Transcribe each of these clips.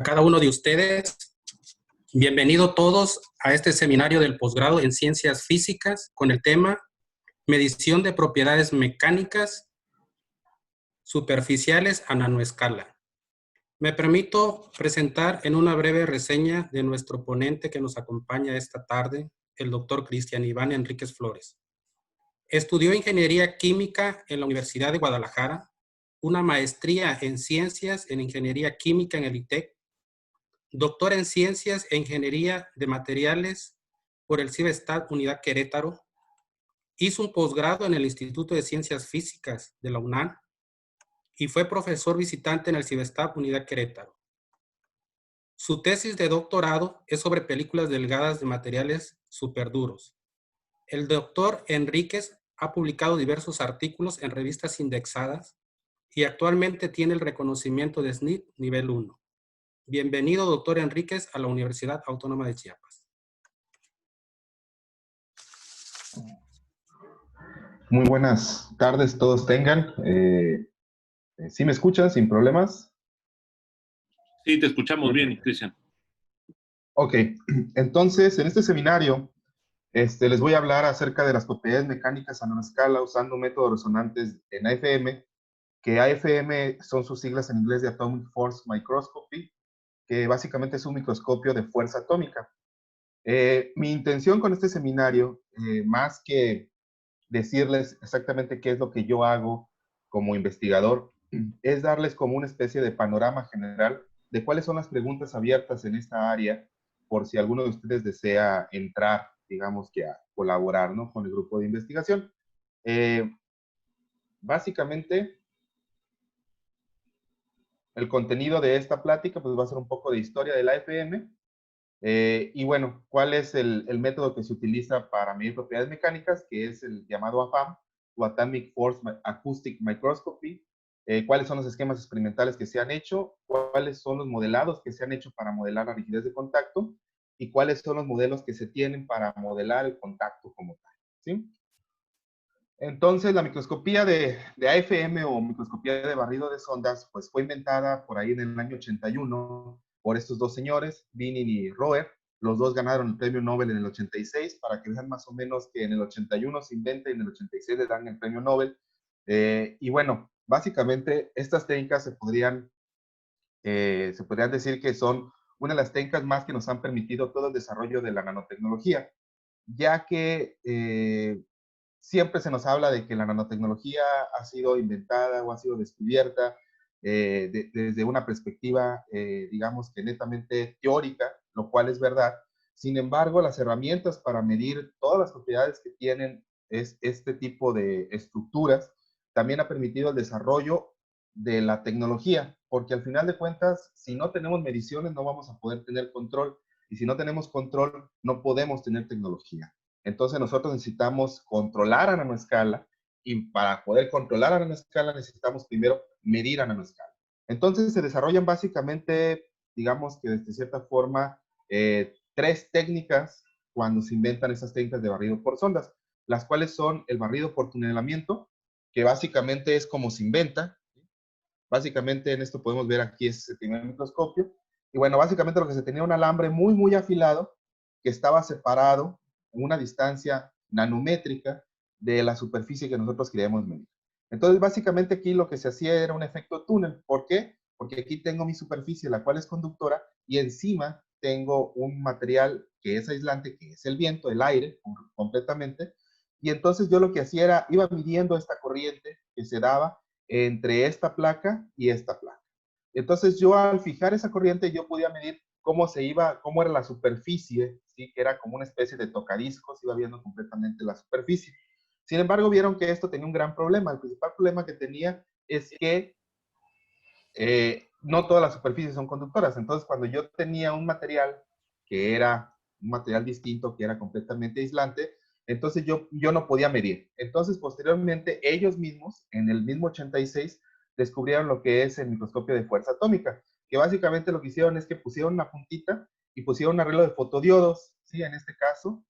cada uno de ustedes. Bienvenidos todos a este seminario del posgrado en Ciencias Físicas con el tema Medición de propiedades mecánicas superficiales a nanoescala. Me permito presentar en una breve reseña de nuestro ponente que nos acompaña esta tarde, el doctor Cristian Iván Enríquez Flores. Estudió Ingeniería Química en la Universidad de Guadalajara, una maestría en Ciencias en Ingeniería Química en el ITEC, doctor en Ciencias e Ingeniería de Materiales por el CIBESTAT Unidad Querétaro, hizo un posgrado en el Instituto de Ciencias Físicas de la UNAM y fue profesor visitante en el CIBESTAT Unidad Querétaro. Su tesis de doctorado es sobre películas delgadas de materiales superduros. El doctor Enríquez ha publicado diversos artículos en revistas indexadas y actualmente tiene el reconocimiento de SNIT nivel 1. Bienvenido, doctor Enríquez, a la Universidad Autónoma de Chiapas. Muy buenas tardes todos tengan. ¿Sí me escuchan sin problemas? Sí, te escuchamos bien, Cristian. Ok, entonces en este seminario les voy a hablar acerca de las propiedades mecánicas a nanoescala usando métodos resonantes en AFM, que AFM son sus siglas en inglés de Atomic Force Microscopy, que básicamente es un microscopio de fuerza atómica. Mi intención con este seminario, más que decirles exactamente qué es lo que yo hago como investigador, es darles como una especie de panorama general de cuáles son las preguntas abiertas en esta área, por si alguno de ustedes desea entrar, digamos que a colaborar, ¿no?, con el grupo de investigación. Básicamente, el contenido de esta plática pues va a ser un poco de historia de la AFM, y bueno, ¿cuál es el método que se utiliza para medir propiedades mecánicas? Que es el llamado AFAM, o Atomic Force Acoustic Microscopy. ¿Cuáles son los esquemas experimentales que se han hecho? ¿Cuáles son los modelados que se han hecho para modelar la rigidez de contacto? ¿Y cuáles son los modelos que se tienen para modelar el contacto como tal? ¿Sí? Entonces, la microscopía de AFM o microscopía de barrido de sondas, pues fue inventada por ahí en el año 81 por estos dos señores, Binning y Roer. Los dos ganaron el premio Nobel en el 86, para que vean más o menos que en el 81 se inventa y en el 86 le dan el premio Nobel. Y bueno, básicamente estas técnicas se podrían decir que son una de las técnicas más que nos han permitido todo el desarrollo de la nanotecnología, ya que siempre se nos habla de que la nanotecnología ha sido inventada o ha sido descubierta desde una perspectiva, digamos que netamente teórica, lo cual es verdad. Sin embargo, las herramientas para medir todas las propiedades que tienen este tipo de estructuras también ha permitido el desarrollo de la tecnología, porque al final de cuentas, si no tenemos mediciones, no vamos a poder tener control, y si no tenemos control, no podemos tener tecnología. Entonces nosotros necesitamos controlar a nanoescala, y para poder controlar a nanoescala necesitamos primero medir a nanoescala. Entonces se desarrollan básicamente, digamos que de cierta forma, tres técnicas cuando se inventan esas técnicas de barrido por sondas, las cuales son el barrido por tunelamiento, que básicamente es como se inventa. Básicamente en esto podemos ver aquí es el primer microscopio. Y bueno, básicamente lo que se tenía un alambre muy, muy afilado que estaba separado en una distancia nanométrica de la superficie que nosotros queríamos medir. Entonces, básicamente aquí lo que se hacía era un efecto túnel. ¿Por qué? Porque aquí tengo mi superficie, la cual es conductora, y encima tengo un material que es aislante, que es el viento, el aire, completamente. Y entonces yo lo que hacía era, iba midiendo esta corriente que se daba entre esta placa y esta placa. Entonces yo al fijar esa corriente, yo podía medir cómo era la superficie, ¿sí?, que era como una especie de tocadiscos, iba viendo completamente la superficie. Sin embargo, vieron que esto tenía un gran problema. El principal problema que tenía es que no todas las superficies son conductoras. Entonces, cuando yo tenía un material que era un material distinto, que era completamente aislante, entonces yo no podía medir. Entonces, posteriormente, ellos mismos, en el mismo 86, descubrieron lo que es el microscopio de fuerza atómica, que básicamente lo que hicieron es que pusieron una puntita y pusieron un arreglo de fotodiodos, ¿sí?, en este caso,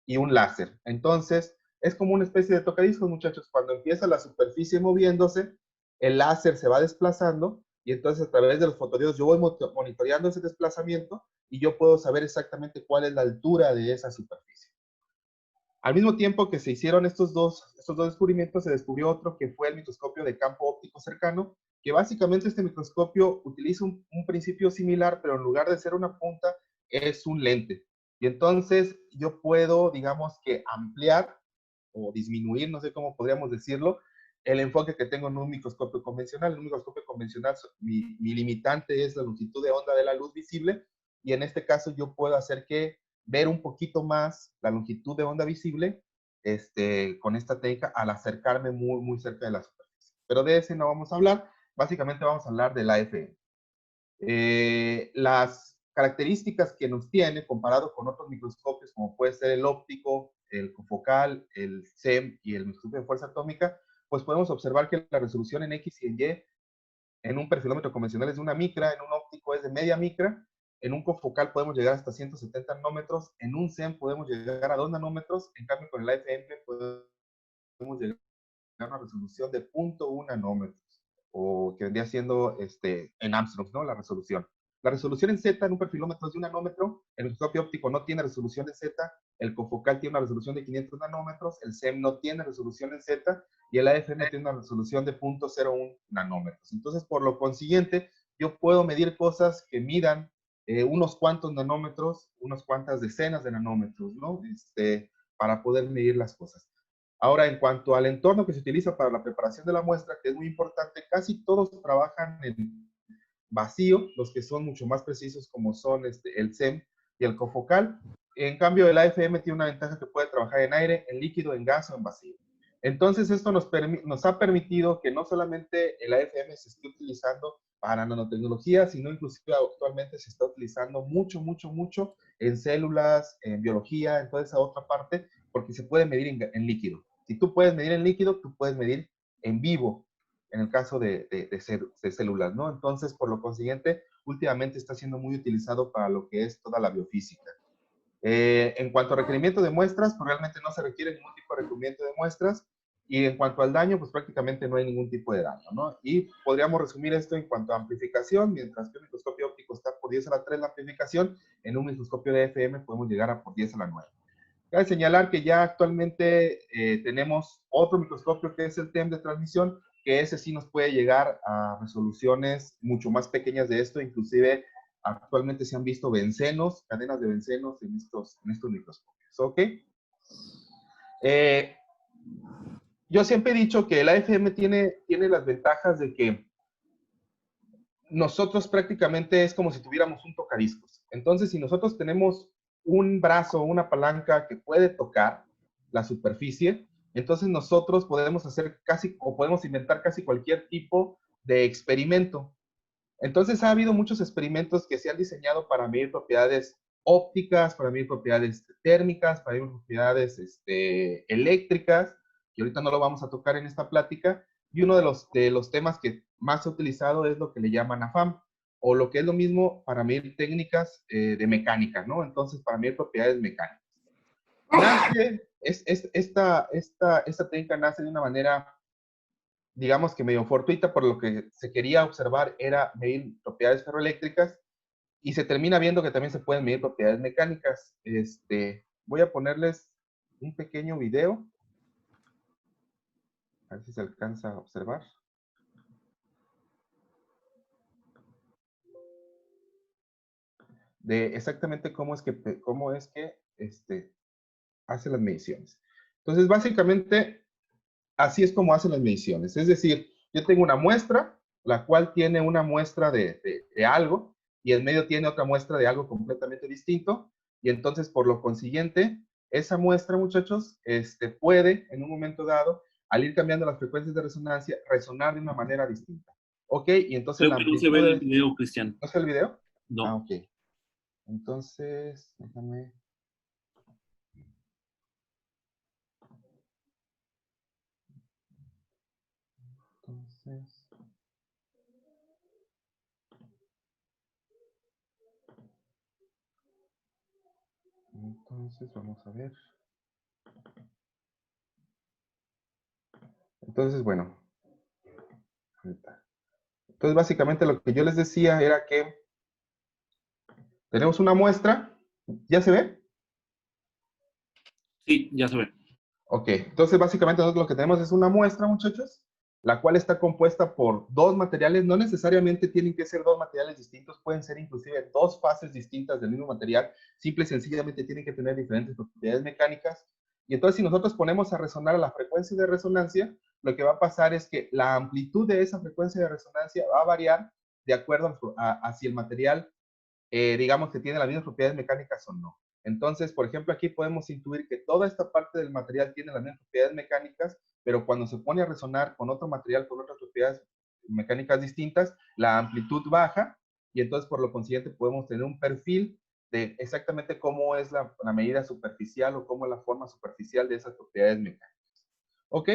y un láser. Entonces, es como una especie de tocadiscos, muchachos. Cuando empieza la superficie moviéndose, el láser se va desplazando y entonces a través de los fotodiodos yo voy monitoreando ese desplazamiento y yo puedo saber exactamente cuál es la altura de esa superficie. Al mismo tiempo que se hicieron estos dos descubrimientos, se descubrió otro que fue el microscopio de campo óptico cercano, que básicamente este microscopio utiliza un principio similar, pero en lugar de ser una punta, es un lente. Y entonces yo puedo, digamos que ampliar o disminuir, no sé cómo podríamos decirlo, el enfoque que tengo en un microscopio convencional. En un microscopio convencional, mi limitante es la longitud de onda de la luz visible, y en este caso yo puedo hacer que ver un poquito más la longitud de onda visible con esta técnica al acercarme muy, muy cerca de la superficie. Pero de ese no vamos a hablar, básicamente vamos a hablar del AFM. Las características que nos tiene comparado con otros microscopios, como puede ser el óptico, el cofocal, el SEM y el microscopio de fuerza atómica, pues podemos observar que la resolución en X y en Y en un perfilómetro convencional es de 1 micra, en un óptico es de media micra, en un cofocal podemos llegar hasta 170 nanómetros, en un SEM podemos llegar a 2 nanómetros, en cambio con el AFM podemos llegar a una resolución de 0.1 nanómetros, o que vendría siendo en Armstrong, ¿no? La resolución. La resolución en Z en un perfilómetro es de 1 nanómetro, el microscopio óptico no tiene resolución de Z, el cofocal tiene una resolución de 500 nanómetros, el SEM no tiene resolución en Z, y el AFM tiene una resolución de 0.01 nanómetros. Entonces, por lo consiguiente, yo puedo medir cosas que midan unos cuantos nanómetros, unas cuantas decenas de nanómetros, ¿no? Para poder medir las cosas. Ahora, en cuanto al entorno que se utiliza para la preparación de la muestra, que es muy importante, casi todos trabajan en vacío, los que son mucho más precisos como son el SEM y el cofocal. En cambio, el AFM tiene una ventaja que puede trabajar en aire, en líquido, en gas o en vacío. Entonces, esto nos ha permitido que no solamente el AFM se esté utilizando para nanotecnología, sino inclusive actualmente se está utilizando mucho, mucho, mucho en células, en biología, en toda esa otra parte, porque se puede medir en líquido. Si tú puedes medir en líquido, tú puedes medir en vivo, en el caso de células, ¿no? Entonces, por lo consiguiente, últimamente está siendo muy utilizado para lo que es toda la biofísica. En cuanto a requerimiento de muestras, pues realmente no se requiere ningún tipo de requerimiento de muestras, y en cuanto al daño, pues prácticamente no hay ningún tipo de daño, ¿no? Y podríamos resumir esto en cuanto a amplificación. Mientras que un microscopio óptico está por 10 a la 3 la amplificación, en un microscopio de FM podemos llegar a por 10 a la 9. Cabe señalar que ya actualmente tenemos otro microscopio que es el TEM de transmisión, que ese sí nos puede llegar a resoluciones mucho más pequeñas de esto. Inclusive actualmente se han visto bencenos, cadenas de bencenos en estos microscopios. ¿Ok? Yo siempre he dicho que el AFM tiene las ventajas de que nosotros prácticamente es como si tuviéramos un tocadiscos. Entonces, si nosotros tenemos un brazo o una palanca que puede tocar la superficie, entonces nosotros podemos hacer casi, o podemos inventar casi cualquier tipo de experimento. Entonces, ha habido muchos experimentos que se han diseñado para medir propiedades ópticas, para medir propiedades térmicas, para medir propiedades eléctricas, que ahorita no lo vamos a tocar en esta plática. Y uno de los temas que más se ha utilizado es lo que le llaman AFAM, o lo que es lo mismo para medir técnicas de mecánica, ¿no? Entonces, para medir propiedades mecánicas. Nace, esta técnica nace de una manera, digamos que medio fortuita, por lo que se quería observar era medir propiedades ferroeléctricas, y se termina viendo que también se pueden medir propiedades mecánicas. Voy a ponerles un pequeño video, a ver si se alcanza a observar. De exactamente cómo es que hace las mediciones. Entonces, básicamente, así es como hacen las mediciones. Es decir, yo tengo una muestra, la cual tiene una muestra de algo, y en medio tiene otra muestra de algo completamente distinto, y entonces, por lo consiguiente, esa muestra, muchachos, puede, en un momento dado, al ir cambiando las frecuencias de resonancia, resonar de una manera distinta. ¿Ok? Y entonces Creo la que no se amplitud ve el de... video, Cristian. ¿No se ve el video? Ah, No. ok. Entonces, déjame... Entonces, vamos a ver. Entonces, bueno. Entonces, básicamente lo que yo les decía era que tenemos una muestra. ¿Ya se ve? Sí, ya se ve. Ok, entonces básicamente nosotros lo que tenemos es una muestra, muchachos, la cual está compuesta por dos materiales. No necesariamente tienen que ser dos materiales distintos, pueden ser inclusive dos fases distintas del mismo material. Simple y sencillamente tienen que tener diferentes propiedades mecánicas. Y entonces si nosotros ponemos a resonar a la frecuencia de resonancia, lo que va a pasar es que la amplitud de esa frecuencia de resonancia va a variar de acuerdo a si el material, digamos que tiene las mismas propiedades mecánicas o no. Entonces, por ejemplo, aquí podemos intuir que toda esta parte del material tiene las mismas propiedades mecánicas, pero cuando se pone a resonar con otro material con otras propiedades mecánicas distintas, la amplitud baja y entonces por lo consiguiente podemos tener un perfil de exactamente cómo es la medida superficial o cómo es la forma superficial de esas propiedades mecánicas. ¿Ok?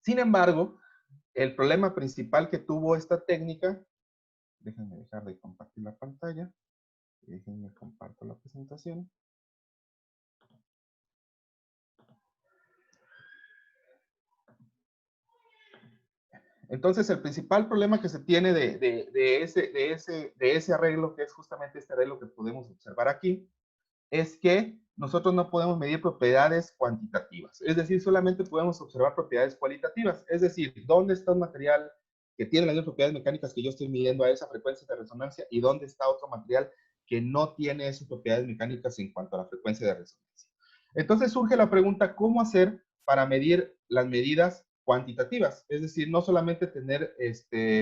Sin embargo, el problema principal que tuvo esta técnica, déjenme dejar de compartir la pantalla. Déjenme comparto la presentación. Entonces, el principal problema que se tiene de ese arreglo, que es justamente este arreglo que podemos observar aquí, es que nosotros no podemos medir propiedades cuantitativas. Es decir, solamente podemos observar propiedades cualitativas. Es decir, dónde está un material que tiene las mismas propiedades mecánicas que yo estoy midiendo a esa frecuencia de resonancia y dónde está otro material que no tiene esas propiedades mecánicas en cuanto a la frecuencia de resonancia. Entonces surge la pregunta, ¿cómo hacer para medir las medidas cuantitativas? Es decir, no solamente tener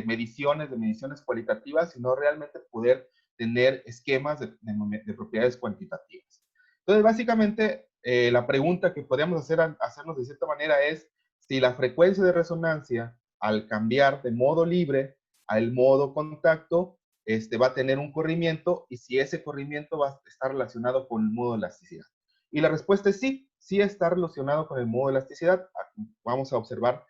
mediciones de mediciones cualitativas, sino realmente poder tener esquemas de propiedades cuantitativas. Entonces, básicamente, la pregunta que podríamos hacernos de cierta manera es si la frecuencia de resonancia, al cambiar de modo libre al modo contacto, va a tener un corrimiento y si ese corrimiento va a estar relacionado con el modo de elasticidad. Y la respuesta es sí, sí está relacionado con el modo de elasticidad. Vamos a observar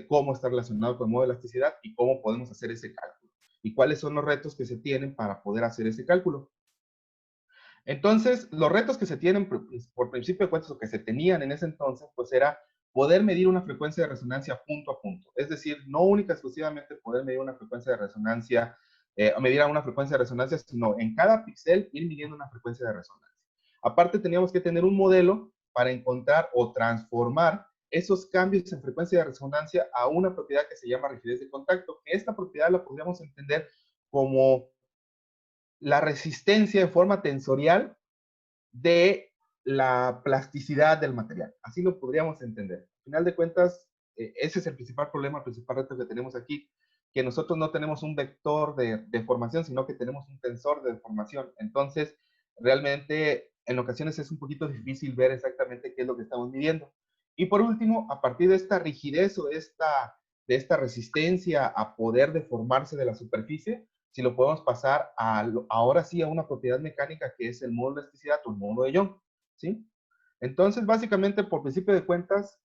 cómo está relacionado con el modo de elasticidad y cómo podemos hacer ese cálculo. Y cuáles son los retos que se tienen para poder hacer ese cálculo. Entonces, los retos que se tienen por principio de cuentas o que se tenían en ese entonces, pues era poder medir una frecuencia de resonancia punto a punto. Es decir, no única exclusivamente poder medir una frecuencia de resonancia, medir a una frecuencia de resonancia, sino en cada píxel ir midiendo una frecuencia de resonancia. Aparte, teníamos que tener un modelo para encontrar o transformar esos cambios en frecuencia de resonancia a una propiedad que se llama rigidez de contacto. Esta propiedad la podríamos entender como la resistencia en forma tensorial de la plasticidad del material. Así lo podríamos entender. Al final de cuentas, ese es el principal problema, el principal reto que tenemos aquí, que nosotros no tenemos un vector de deformación, sino que tenemos un tensor de deformación. Entonces, realmente, en ocasiones es un poquito difícil ver exactamente qué es lo que estamos midiendo. Y por último, a partir de esta rigidez o de esta resistencia a poder deformarse de la superficie, si lo podemos pasar ahora sí a una propiedad mecánica que es el modo de elasticidad o el modo de Young, ¿sí? Entonces, básicamente, por principio de cuentas,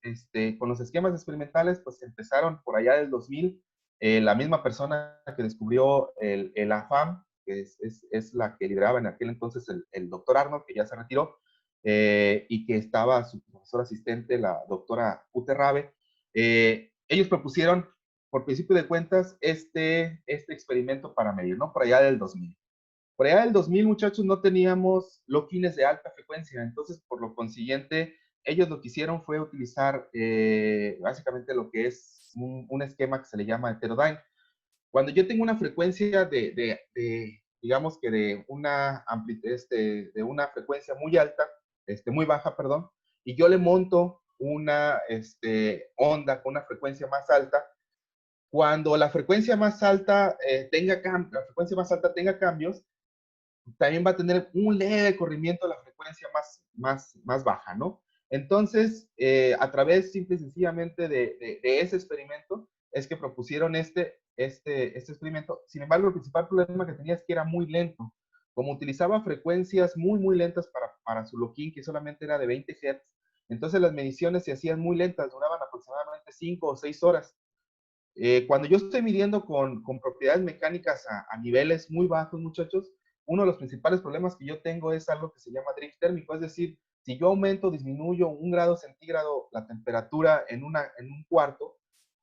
con los esquemas experimentales, pues empezaron por allá del 2000, la misma persona que descubrió el AFAM, que es la que lideraba en aquel entonces el doctor Arnold, que ya se retiró, y que estaba su profesor asistente, la doctora Ute Rabe, ellos propusieron por principio de cuentas, este experimento para medir, ¿no? Por allá del 2000. Por allá del 2000, muchachos, no teníamos loquines de alta frecuencia, entonces, por lo consiguiente, ellos lo que hicieron fue utilizar básicamente lo que es un esquema que se le llama heterodyne. Cuando yo tengo una frecuencia digamos que de una frecuencia muy alta, muy baja, perdón, y yo le monto una onda con una frecuencia más alta, cuando la frecuencia más alta tenga cambios, también va a tener un leve corrimiento de la frecuencia más baja, ¿no? Entonces, a través simple y sencillamente de ese experimento, es que propusieron este experimento. Sin embargo, el principal problema que tenía es que era muy lento. Como utilizaba frecuencias muy lentas para su loquín, que solamente era de 20 Hz, entonces las mediciones se hacían muy lentas, duraban aproximadamente 5 o 6 horas. Cuando yo estoy midiendo con propiedades mecánicas a niveles muy bajos, muchachos, uno de los principales problemas que yo tengo es algo que se llama drift térmico, es decir, si yo aumento o disminuyo 1 grado centígrado la temperatura en un cuarto,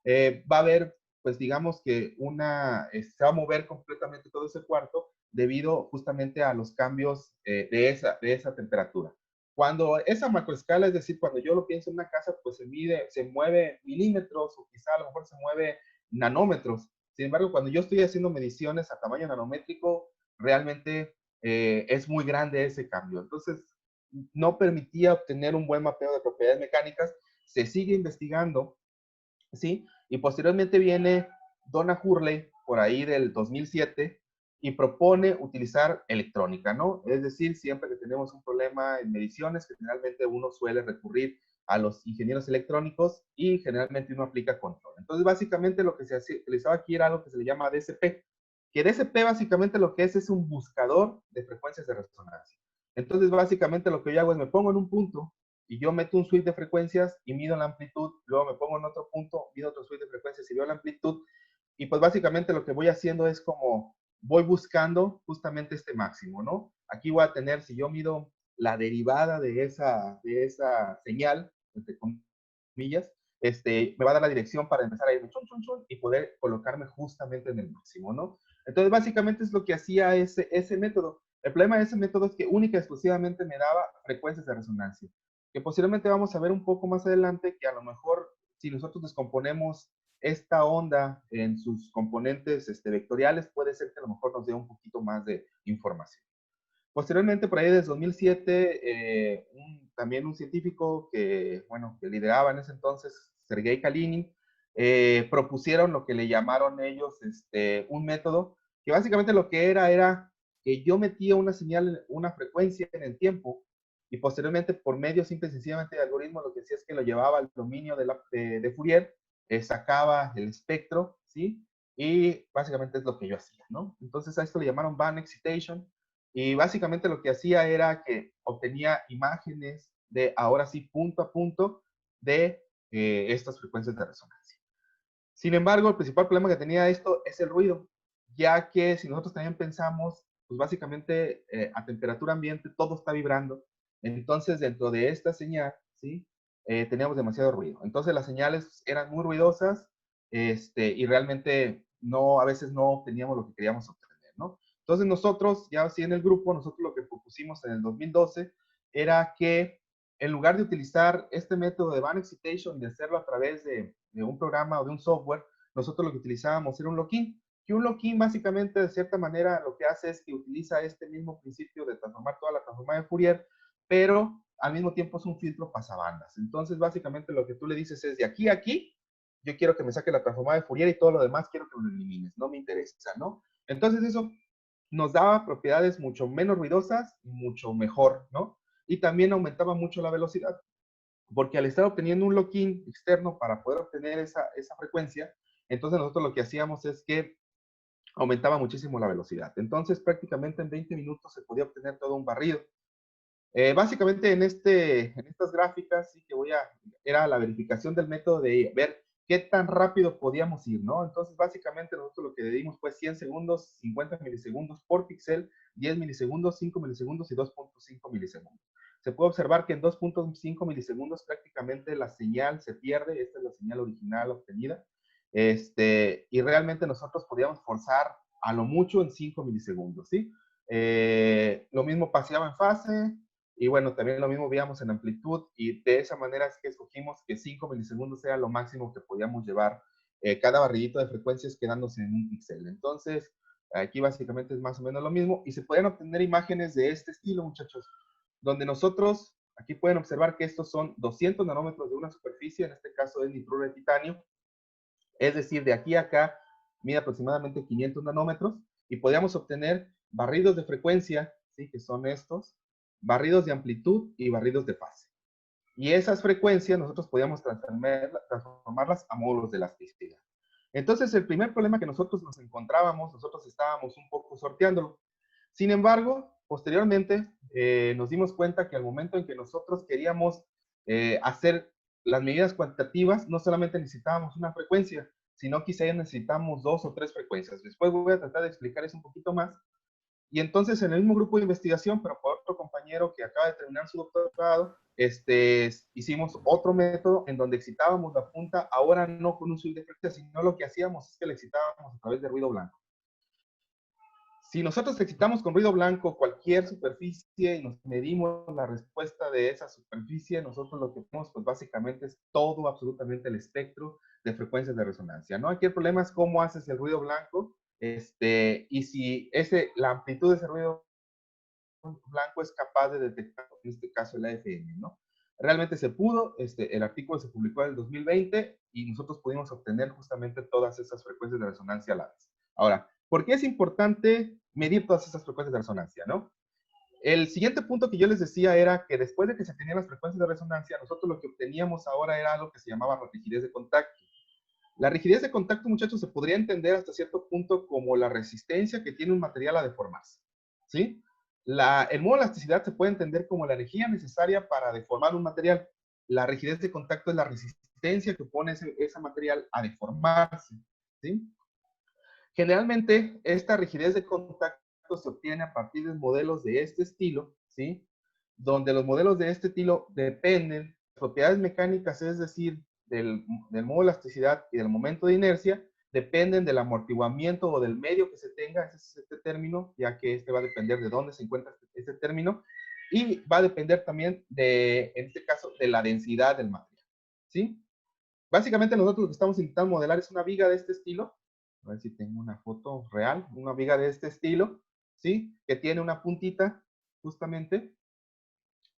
va a haber pues digamos que se va a mover completamente todo ese cuarto debido justamente a los cambios de esa temperatura. Cuando esa macroescala, es decir, cuando yo lo pienso en una casa, pues se mueve milímetros o quizá a lo mejor se mueve nanómetros. Sin embargo, cuando yo estoy haciendo mediciones a tamaño nanométrico, realmente es muy grande ese cambio. Entonces, no permitía obtener un buen mapeo de propiedades mecánicas. Se sigue investigando, ¿sí? Y posteriormente viene Donna Hurley, por ahí del 2007, y propone utilizar electrónica, ¿no? Es decir, siempre que tenemos un problema en mediciones, generalmente uno suele recurrir a los ingenieros electrónicos y generalmente uno aplica control. Entonces, básicamente lo que se utilizaba aquí era algo que se le llama DSP, que DSP básicamente lo que es un buscador de frecuencias de resonancia. Entonces, básicamente lo que yo hago es me pongo en un punto y yo meto un switch de frecuencias y mido la amplitud, luego me pongo en otro punto, mido otro switch de frecuencias y veo la amplitud, y pues básicamente lo que voy haciendo es como voy buscando justamente este máximo, ¿no? Aquí voy a tener, si yo mido la derivada de esa señal, entre comillas, me va a dar la dirección para empezar a irme chun, chun, chun, y poder colocarme justamente en el máximo, ¿no? Entonces, básicamente es lo que hacía ese método. El problema de ese método es que única y exclusivamente me daba frecuencias de resonancia, que posiblemente vamos a ver un poco más adelante, que a lo mejor si nosotros descomponemos esta onda en sus componentes vectoriales, puede ser que a lo mejor nos dé un poquito más de información. Posteriormente, por ahí desde 2007, también un científico que lideraba en ese entonces, Sergei Kalinin, propusieron lo que le llamaron ellos un método, que básicamente lo que era que yo metía una señal, una frecuencia en el tiempo, y posteriormente por medio simple y sencillamente de algoritmo, lo que hacía es que lo llevaba al dominio de Fourier, sacaba el espectro, ¿sí? Y básicamente es lo que yo hacía, ¿no? Entonces a esto le llamaron band excitation, y básicamente lo que hacía era que obtenía imágenes de, ahora sí, punto a punto de estas frecuencias de resonancia. Sin embargo, el principal problema que tenía esto es el ruido, ya que si nosotros también pensamos, pues básicamente a temperatura ambiente todo está vibrando. Entonces, dentro de esta señal, ¿sí? Teníamos demasiado ruido. Entonces, las señales eran muy ruidosas y realmente a veces no obteníamos lo que queríamos obtener, ¿no? Entonces, nosotros, ya así en el grupo, nosotros lo que propusimos en el 2012 era que en lugar de utilizar este método de band excitation, de hacerlo a través de un programa o de un software, nosotros lo que utilizábamos era un lock-in. Que un lock-in básicamente, de cierta manera, lo que hace es que utiliza este mismo principio de transformar toda la transformada de Fourier, pero al mismo tiempo es un filtro pasabandas. Entonces, básicamente lo que tú le dices es, de aquí a aquí, yo quiero que me saque la transformada de Fourier y todo lo demás quiero que lo elimines, no me interesa, ¿no? Entonces eso nos daba propiedades mucho menos ruidosas y mucho mejor, ¿no? Y también aumentaba mucho la velocidad, porque al estar obteniendo un lock-in externo para poder obtener esa frecuencia, entonces nosotros lo que hacíamos es que aumentaba muchísimo la velocidad. Entonces prácticamente en 20 minutos se podía obtener todo un barrido. Básicamente en estas gráficas, sí que era la verificación del método de ver qué tan rápido podíamos ir, ¿no? Entonces, básicamente nosotros lo que le dimos fue 100 segundos, 50 milisegundos por píxel, 10 milisegundos, 5 milisegundos y 2.5 milisegundos. Se puede observar que en 2.5 milisegundos prácticamente la señal se pierde, esta es la señal original obtenida, y realmente nosotros podíamos forzar a lo mucho en 5 milisegundos, ¿sí? Lo mismo paseaba en fase, y bueno, también lo mismo veíamos en amplitud, y de esa manera es que escogimos que 5 milisegundos era lo máximo que podíamos llevar cada barridito de frecuencias quedándose en un píxel. Entonces, aquí básicamente es más o menos lo mismo, y se pueden obtener imágenes de este estilo, muchachos, donde nosotros, aquí pueden observar que estos son 200 nanómetros de una superficie, en este caso es nitruro de titanio, es decir, de aquí a acá mide aproximadamente 500 nanómetros, y podríamos obtener barridos de frecuencia, ¿sí? Que son estos, barridos de amplitud y barridos de fase. Y esas frecuencias nosotros podíamos transformarlas a módulos de elasticidad. Entonces, el primer problema que nosotros nos encontrábamos, nosotros estábamos un poco sorteándolo. Sin embargo, posteriormente nos dimos cuenta que al momento en que nosotros queríamos hacer las medidas cuantitativas, no solamente necesitábamos una frecuencia, sino quizá necesitamos 2 o 3 frecuencias. Después voy a tratar de explicar eso un poquito más. Y entonces en el mismo grupo de investigación, pero por otro compañero que acaba de terminar su doctorado, hicimos otro método en donde excitábamos la punta, ahora no con un switch de frecuencia, sino lo que hacíamos es que la excitábamos a través de ruido blanco. Si nosotros excitamos con ruido blanco cualquier superficie y nos medimos la respuesta de esa superficie, nosotros lo que tenemos, pues básicamente es todo, absolutamente el espectro de frecuencias de resonancia, ¿no? Aquí el problema es cómo haces el ruido blanco, y si la amplitud de ese ruido blanco es capaz de detectar, en este caso, el AFM, ¿no? Realmente se pudo, el artículo se publicó en el 2020 y nosotros pudimos obtener justamente todas esas frecuencias de resonancia a la vez. Ahora, ¿por qué es importante medir todas esas frecuencias de resonancia, no? El siguiente punto que yo les decía era que después de que se tenían las frecuencias de resonancia, nosotros lo que obteníamos ahora era algo que se llamaba rigidez de contacto. La rigidez de contacto, muchachos, se podría entender hasta cierto punto como la resistencia que tiene un material a deformarse, ¿sí? El modo de elasticidad se puede entender como la energía necesaria para deformar un material. La rigidez de contacto es la resistencia que pone ese material a deformarse, ¿sí? Generalmente, esta rigidez de contacto se obtiene a partir de modelos de este estilo, ¿sí? Donde los modelos de este estilo dependen de propiedades mecánicas, es decir, del modo de elasticidad y del momento de inercia, dependen del amortiguamiento o del medio que se tenga, ese es este término, ya que va a depender de dónde se encuentra este término, y va a depender también en este caso, de la densidad del material, ¿sí? Básicamente nosotros lo que estamos intentando modelar es una viga de este estilo, a ver si tengo una foto real, una viga de este estilo, ¿sí? Que tiene una puntita, justamente,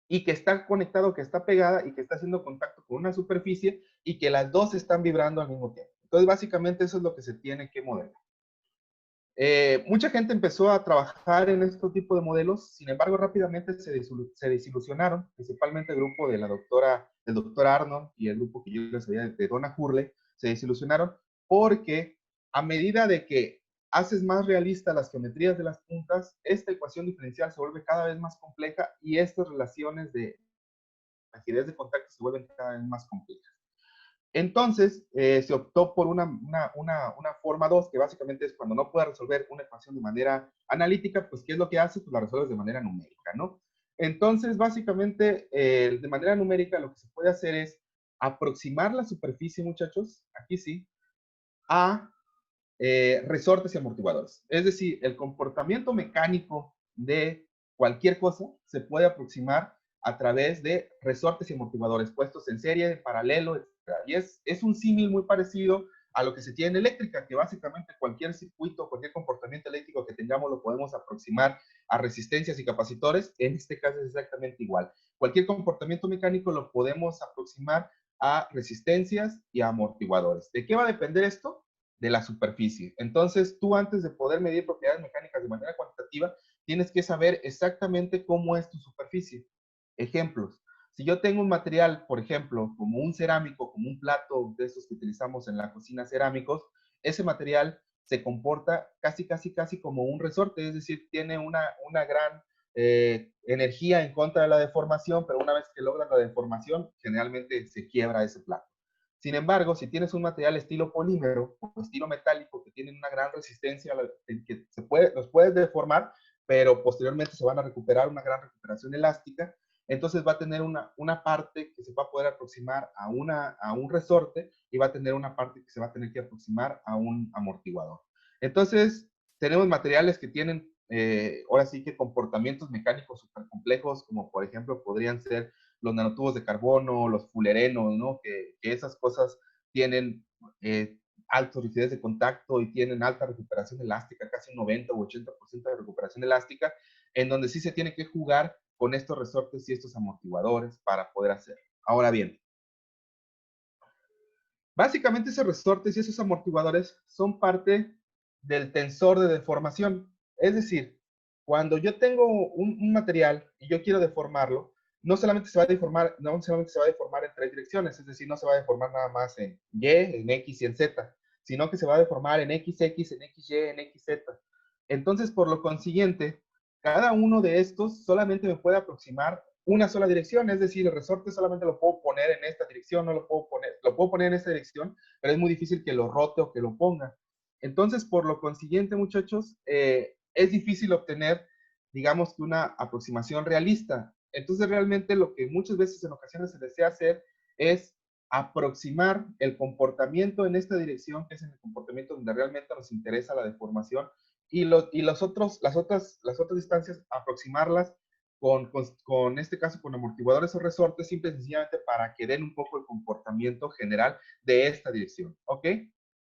y que está conectado, que está pegada y que está haciendo contacto con una superficie y que las dos están vibrando al mismo tiempo. Entonces, básicamente eso es lo que se tiene que modelar. Mucha gente empezó a trabajar en este tipo de modelos, sin embargo, rápidamente se desilusionaron, principalmente el grupo de del doctor Arnold y el grupo que yo les había de Donna Hurley, se desilusionaron porque a medida de que haces más realistas las geometrías de las puntas, esta ecuación diferencial se vuelve cada vez más compleja y estas relaciones de rigidez de contacto se vuelven cada vez más complejas. Entonces, se optó por una forma 2, que básicamente es cuando no puedes resolver una ecuación de manera analítica, pues, ¿qué es lo que haces? Pues la resuelves de manera numérica, ¿no? Entonces, básicamente, de manera numérica, lo que se puede hacer es aproximar la superficie, muchachos, aquí sí, a resortes y amortiguadores. Es decir, el comportamiento mecánico de cualquier cosa se puede aproximar a través de resortes y amortiguadores puestos en serie, en paralelo, etc. Y es un símil muy parecido a lo que se tiene en eléctrica, que básicamente cualquier circuito, cualquier comportamiento eléctrico que tengamos lo podemos aproximar a resistencias y capacitores. En este caso es exactamente igual. Cualquier comportamiento mecánico lo podemos aproximar a resistencias y a amortiguadores. ¿De qué va a depender esto? De la superficie. Entonces, tú antes de poder medir propiedades mecánicas de manera cuantitativa, tienes que saber exactamente cómo es tu superficie. Ejemplos. Si yo tengo un material, por ejemplo, como un cerámico, como un plato de esos que utilizamos en la cocina cerámicos, ese material se comporta casi como un resorte, es decir, tiene una gran energía en contra de la deformación, pero una vez que logra la deformación, generalmente se quiebra ese plato. Sin embargo, si tienes un material estilo polímero o estilo metálico que tienen una gran resistencia, que los puedes deformar, pero posteriormente se van a recuperar una gran recuperación elástica, entonces va a tener una parte que se va a poder aproximar a un resorte y va a tener una parte que se va a tener que aproximar a un amortiguador. Entonces, tenemos materiales que tienen, ahora sí que comportamientos mecánicos súper complejos, como por ejemplo podrían ser los nanotubos de carbono, los fulerenos, ¿no? Que esas cosas tienen alta rigidez de contacto y tienen alta recuperación elástica, casi un 90 o 80% de recuperación elástica, en donde sí se tiene que jugar con estos resortes y estos amortiguadores para poder hacerlo. Ahora bien, básicamente esos resortes y esos amortiguadores son parte del tensor de deformación. Es decir, cuando yo tengo un material y yo quiero deformarlo, no solamente se va a deformar en tres direcciones, es decir, no se va a deformar nada más en Y, en X y en Z, sino que se va a deformar en XX, en XY, en XZ. Entonces, por lo consiguiente, cada uno de estos solamente me puede aproximar una sola dirección, es decir, el resorte solamente lo puedo poner en esta dirección, no lo puedo poner en esta dirección, pero es muy difícil que lo rote o que lo ponga. Entonces, por lo consiguiente, muchachos, es difícil obtener, digamos que una aproximación realista. Entonces, realmente lo que muchas veces en ocasiones se desea hacer es aproximar el comportamiento en esta dirección, que es en el comportamiento donde realmente nos interesa la deformación, y las otras distancias, aproximarlas con este caso, con amortiguadores o resortes, simple y sencillamente para que den un poco el comportamiento general de esta dirección, ¿ok?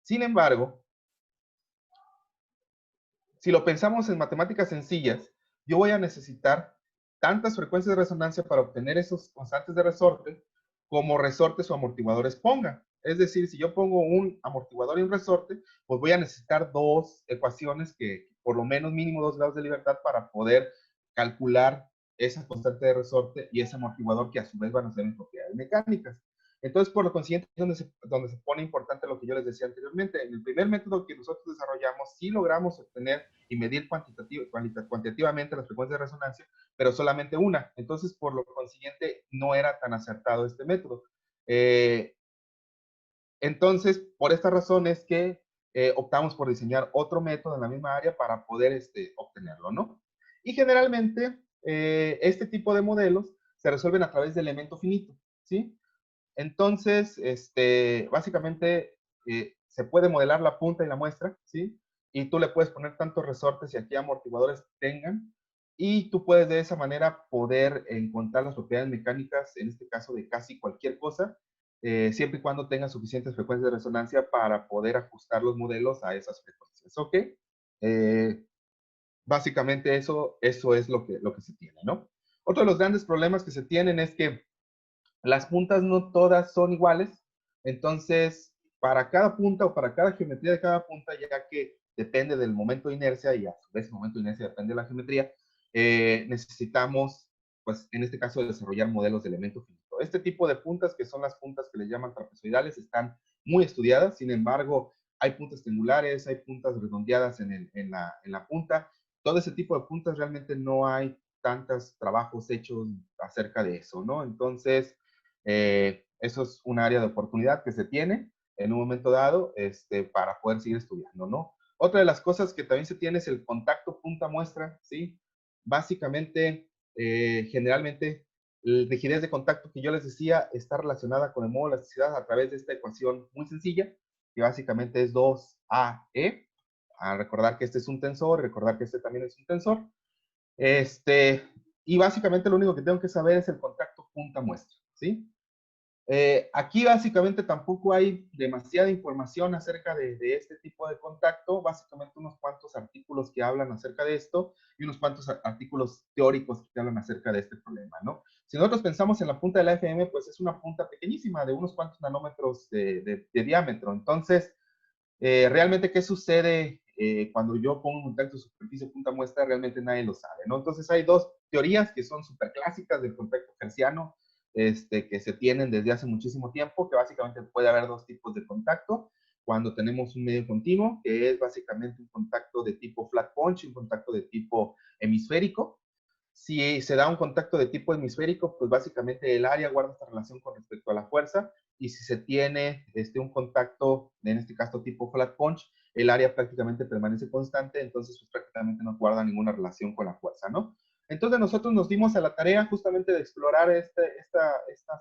Sin embargo, si lo pensamos en matemáticas sencillas, yo voy a necesitar tantas frecuencias de resonancia para obtener esos constantes de resorte como resortes o amortiguadores pongan. Es decir, si yo pongo un amortiguador y un resorte, pues voy a necesitar dos ecuaciones que por lo menos mínimo 2 grados de libertad para poder calcular esa constante de resorte y ese amortiguador que a su vez van a ser en propiedades mecánicas. Entonces, por lo consiguiente, es donde se pone importante lo que yo les decía anteriormente. En el primer método que nosotros desarrollamos, sí logramos obtener y medir cuantitativamente las frecuencias de resonancia, pero solamente una. Entonces, por lo consiguiente, no era tan acertado este método. Entonces, por esta razón es que optamos por diseñar otro método en la misma área para poder obtenerlo, ¿no? Y generalmente, este tipo de modelos se resuelven a través de elemento finito, ¿sí? Entonces, básicamente se puede modelar la punta y la muestra, ¿sí? Y tú le puedes poner tantos resortes y aquí amortiguadores tengan, y tú puedes de esa manera poder encontrar las propiedades mecánicas, en este caso de casi cualquier cosa, siempre y cuando tenga suficientes frecuencias de resonancia para poder ajustar los modelos a esas frecuencias, ¿ok? Eh, Básicamente eso es lo que se tiene, ¿no? Otro de los grandes problemas que se tienen es que las puntas no todas son iguales, entonces para cada punta o para cada geometría de cada punta, ya que depende del momento de inercia y a su vez el momento de inercia depende de la geometría, necesitamos, pues en este caso, desarrollar modelos de elemento finito. Este tipo de puntas, que son las puntas que les llaman trapezoidales, están muy estudiadas, sin embargo, hay puntas triangulares, hay puntas redondeadas en la punta. Todo ese tipo de puntas realmente no hay tantos trabajos hechos acerca de eso, ¿no? Entonces, eso es un área de oportunidad que se tiene en un momento dado para poder seguir estudiando, ¿no? Otra de las cosas que también se tiene es el contacto punta-muestra, ¿sí? Básicamente, generalmente, la rigidez de contacto que yo les decía está relacionada con el modo de elasticidad a través de esta ecuación muy sencilla, que básicamente es 2AE. A recordar que este es un tensor, recordar que este también es un tensor. Y básicamente lo único que tengo que saber es el contacto punta-muestra, ¿sí? Aquí básicamente tampoco hay demasiada información acerca de este tipo de contacto, básicamente unos cuantos artículos que hablan acerca de esto y unos cuantos artículos teóricos que hablan acerca de este problema, ¿no? Si nosotros pensamos en la punta de la FM, pues es una punta pequeñísima de unos cuantos nanómetros de diámetro. Entonces, realmente, ¿qué sucede cuando yo pongo un contacto de superficie punta muestra? Realmente nadie lo sabe, ¿no? Entonces hay dos teorías que son súper clásicas del contacto hertziano, que se tienen desde hace muchísimo tiempo, que básicamente puede haber dos tipos de contacto. Cuando tenemos un medio continuo, que es básicamente un contacto de tipo flat punch, un contacto de tipo hemisférico. Si se da un contacto de tipo hemisférico, pues básicamente el área guarda esta relación con respecto a la fuerza, y si se tiene un contacto, en este caso tipo flat punch, el área prácticamente permanece constante, entonces pues prácticamente no guarda ninguna relación con la fuerza, ¿no? Entonces nosotros nos dimos a la tarea justamente de explorar estas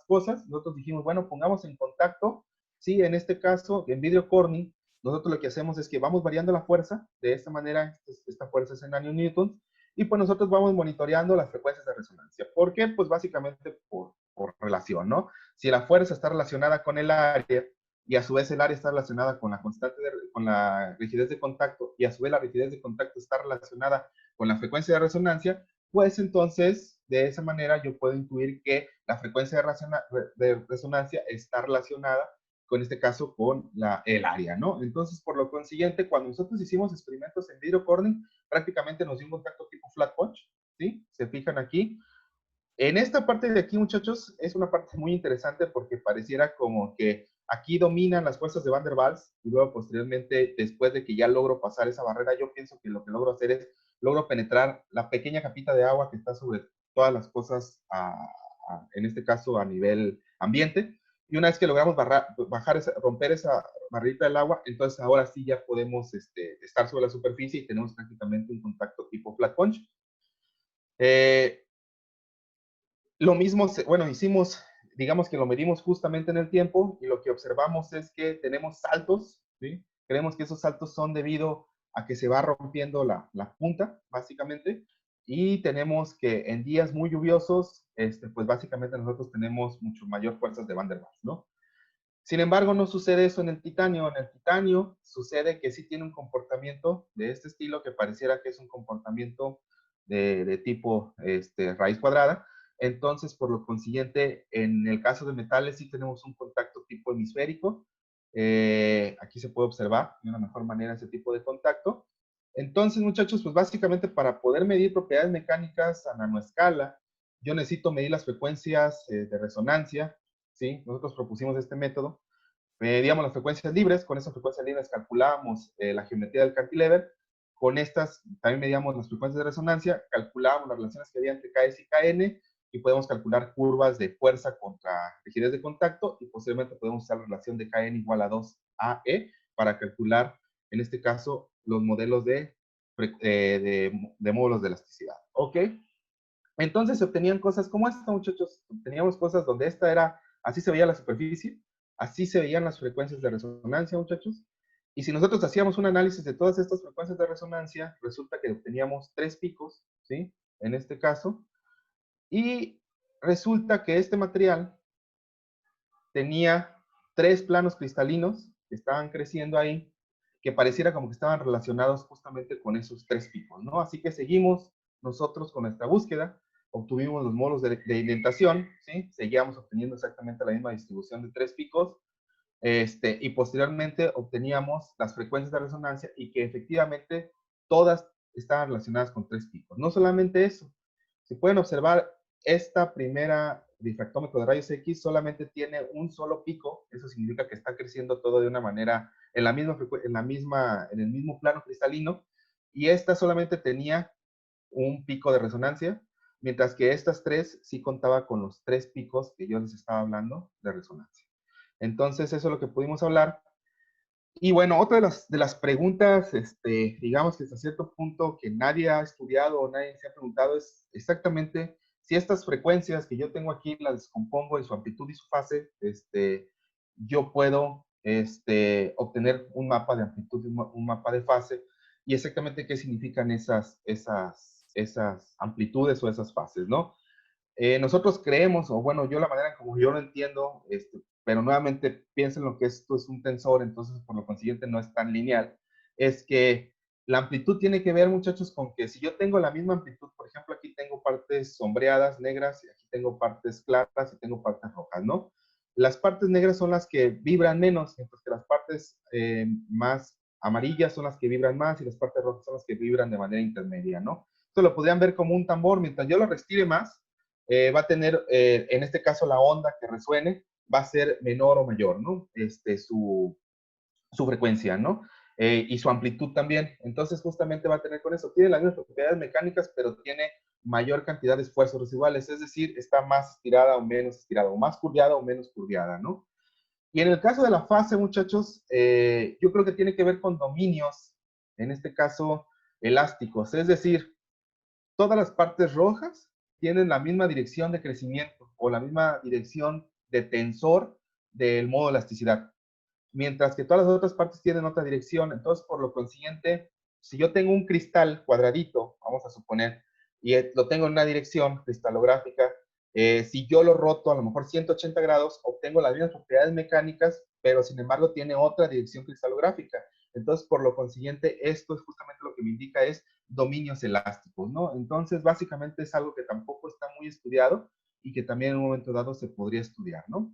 cosas. Nosotros dijimos, bueno, pongamos en contacto, sí, en este caso, en Video Corning, nosotros lo que hacemos es que vamos variando la fuerza, de esta manera, esta fuerza es en newtons, y pues nosotros vamos monitoreando las frecuencias de resonancia. ¿Por qué? Pues básicamente por relación, ¿no? Si la fuerza está relacionada con el área y a su vez el área está relacionada con la con la rigidez de contacto, y a su vez la rigidez de contacto está relacionada con la frecuencia de resonancia, pues entonces de esa manera yo puedo intuir que la frecuencia de resonancia está relacionada con este caso con el área, ¿no? Entonces, por lo consiguiente, cuando nosotros hicimos experimentos en Video Corning, prácticamente nos dio un contacto tipo flat punch, ¿sí? Se fijan aquí. En esta parte de aquí, muchachos, es una parte muy interesante porque pareciera como que aquí dominan las fuerzas de Van der Waals, y luego posteriormente, después de que ya logro pasar esa barrera, yo pienso que lo que logro hacer es, logro penetrar la pequeña capita de agua que está sobre todas las cosas, en este caso a nivel ambiente, Y una vez que logramos romper esa barrita del agua, entonces ahora sí ya podemos estar sobre la superficie y tenemos prácticamente un contacto tipo flat punch. Lo mismo, bueno, hicimos, digamos que lo medimos justamente en el tiempo y lo que observamos es que tenemos saltos, ¿sí? Creemos que esos saltos son debido a que se va rompiendo la punta, básicamente, y tenemos que en días muy lluviosos, pues básicamente nosotros tenemos mucho mayor fuerzas de Van der Waals, ¿no? Sin embargo, no sucede eso en el titanio. En el titanio sucede que sí tiene un comportamiento de este estilo que pareciera que es un comportamiento de tipo raíz cuadrada. Entonces, por lo consiguiente, en el caso de metales sí tenemos un contacto tipo hemisférico. Aquí se puede observar de una mejor manera ese tipo de contacto. Entonces, muchachos, pues básicamente para poder medir propiedades mecánicas a nanoescala, yo necesito medir las frecuencias de resonancia, ¿sí? Nosotros propusimos este método, medíamos las frecuencias libres, con esas frecuencias libres calculábamos la geometría del cantilever, con estas también medíamos las frecuencias de resonancia, calculábamos las relaciones que había entre Ks y Kn, y podemos calcular curvas de fuerza contra rigidez de contacto, y posteriormente podemos usar la relación de Kn igual a 2AE para calcular, en este caso, los modelos de módulos de elasticidad. ¿Ok? Entonces se obtenían cosas como esta, muchachos. Obteníamos cosas donde esta era, así se veía la superficie, así se veían las frecuencias de resonancia, muchachos. Y si nosotros hacíamos un análisis de todas estas frecuencias de resonancia, resulta que obteníamos 3 picos, ¿sí? En este caso. Y resulta que este material tenía 3 planos cristalinos que estaban creciendo ahí, que pareciera como que estaban relacionados justamente con esos 3 picos, ¿no? Así que seguimos nosotros con nuestra búsqueda, obtuvimos los módulos de indentación, ¿sí? Seguíamos obteniendo exactamente la misma distribución de 3 picos, y posteriormente obteníamos las frecuencias de resonancia y que efectivamente todas estaban relacionadas con 3 picos. No solamente eso, si pueden observar, esta primera difractómetro de rayos X solamente tiene un solo pico. Eso significa que está creciendo todo de una manera en el mismo plano cristalino, y esta solamente tenía un pico de resonancia, mientras que estas 3 sí contaba con los 3 picos que yo les estaba hablando de resonancia. Entonces, eso es lo que pudimos hablar. Y bueno, otra de las preguntas, digamos que hasta cierto punto que nadie ha estudiado o nadie se ha preguntado es exactamente si estas frecuencias que yo tengo aquí las descompongo en su amplitud y su fase, yo puedo obtener un mapa de amplitud y un mapa de fase, y exactamente qué significan esas amplitudes o esas fases, ¿no? Nosotros creemos, o bueno, yo la manera como yo lo entiendo, pero nuevamente piensen lo que esto es un tensor, entonces por lo consiguiente no es tan lineal, es que la amplitud tiene que ver, muchachos, con que si yo tengo la misma amplitud, por ejemplo, aquí tengo partes sombreadas, negras, y aquí tengo partes claras y tengo partes rojas, ¿no? Las partes negras son las que vibran menos, mientras que las partes más amarillas son las que vibran más y las partes rojas son las que vibran de manera intermedia, ¿no? Esto lo podrían ver como un tambor. Mientras yo lo respire más, va a tener, en este caso, la onda que resuene va a ser menor o mayor, ¿no? Su frecuencia, ¿no? Y su amplitud también. Entonces, justamente va a tener con eso. Tiene las mismas propiedades mecánicas, pero tiene mayor cantidad de esfuerzos residuales, es decir, está más estirada o menos estirada, o más curviada o menos curviada, ¿no? Y en el caso de la fase, muchachos, yo creo que tiene que ver con dominios, en este caso, elásticos, es decir, todas las partes rojas tienen la misma dirección de crecimiento o la misma dirección de tensor del modo de elasticidad, mientras que todas las otras partes tienen otra dirección. Entonces, por lo consiguiente, si yo tengo un cristal cuadradito, vamos a suponer, y lo tengo en una dirección cristalográfica, si yo lo roto a lo mejor 180 grados, obtengo las mismas propiedades mecánicas, pero sin embargo tiene otra dirección cristalográfica. Entonces, por lo consiguiente, esto es justamente lo que me indica es dominios elásticos, ¿no? Entonces, básicamente es algo que tampoco está muy estudiado y que también en un momento dado se podría estudiar, ¿no?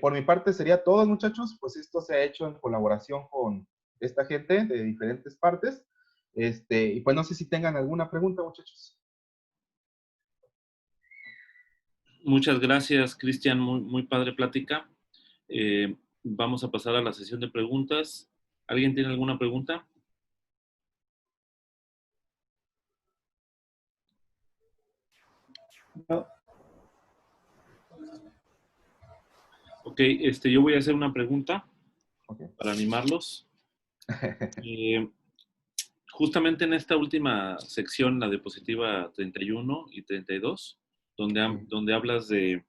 Por mi parte sería todo, muchachos. Pues esto se ha hecho en colaboración con esta gente de diferentes partes. Y pues no sé si tengan alguna pregunta, muchachos. Muchas gracias, Cristian. Muy padre plática. Vamos a pasar a la sesión de preguntas. ¿Alguien tiene alguna pregunta? No. yo voy a hacer una pregunta Ok. para animarlos. Justamente en esta última sección, la diapositiva 31 y 32, donde hablas de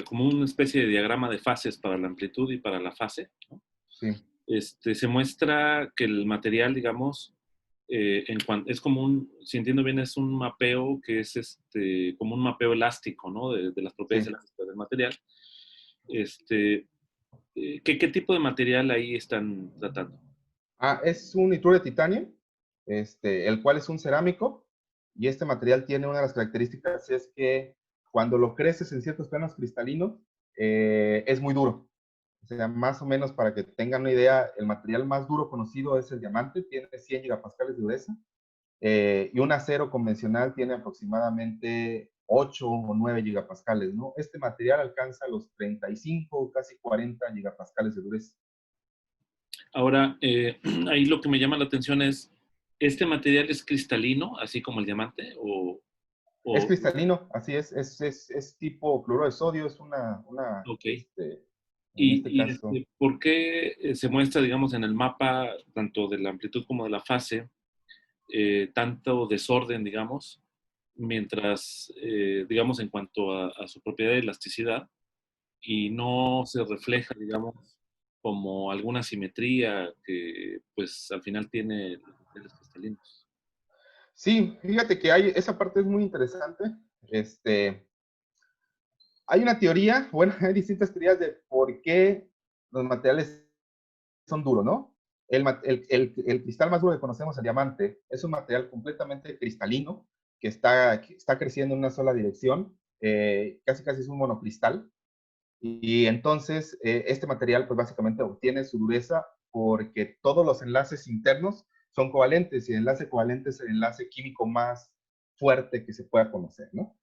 como una especie de diagrama de fases para la amplitud y para la fase, ¿no? Sí. Se muestra que el material, digamos, es como si entiendo bien, es un mapeo que es como un mapeo elástico, ¿no? De las propiedades Sí. elásticas del material. ¿Qué tipo de material ahí están tratando? Es un nitruro de titanio, el cual es un cerámico, y este material tiene una de las características, es que cuando lo creces en ciertos planos cristalinos, es muy duro. O sea, más o menos para que tengan una idea, el material más duro conocido es el diamante, tiene 100 gigapascales de dureza, y un acero convencional tiene aproximadamente 8 o 9 gigapascales, ¿no? Este material alcanza los 35, casi 40 gigapascales de dureza. Ahora, ahí lo que me llama la atención es, ¿este material es cristalino, así como el diamante? Es O cristalino, así es tipo cloruro de sodio, es ok. en este caso. ¿Por qué se muestra, digamos, en el mapa, tanto de la amplitud como de la fase, tanto desorden, digamos, mientras, digamos, en cuanto a su propiedad de elasticidad, y no se refleja, digamos, como alguna simetría que, pues, al final tiene los materiales cristalinos? Sí, fíjate que esa parte es muy interesante. Este, Hay una teoría, bueno, hay distintas teorías de por qué los materiales son duros, ¿no? El cristal más duro que conocemos, el diamante, es un material completamente cristalino que está creciendo en una sola dirección, casi casi es un monocristal. Y entonces este material pues básicamente obtiene su dureza porque todos los enlaces internos son covalentes y el enlace covalente es el enlace químico más fuerte que se pueda conocer, ¿no?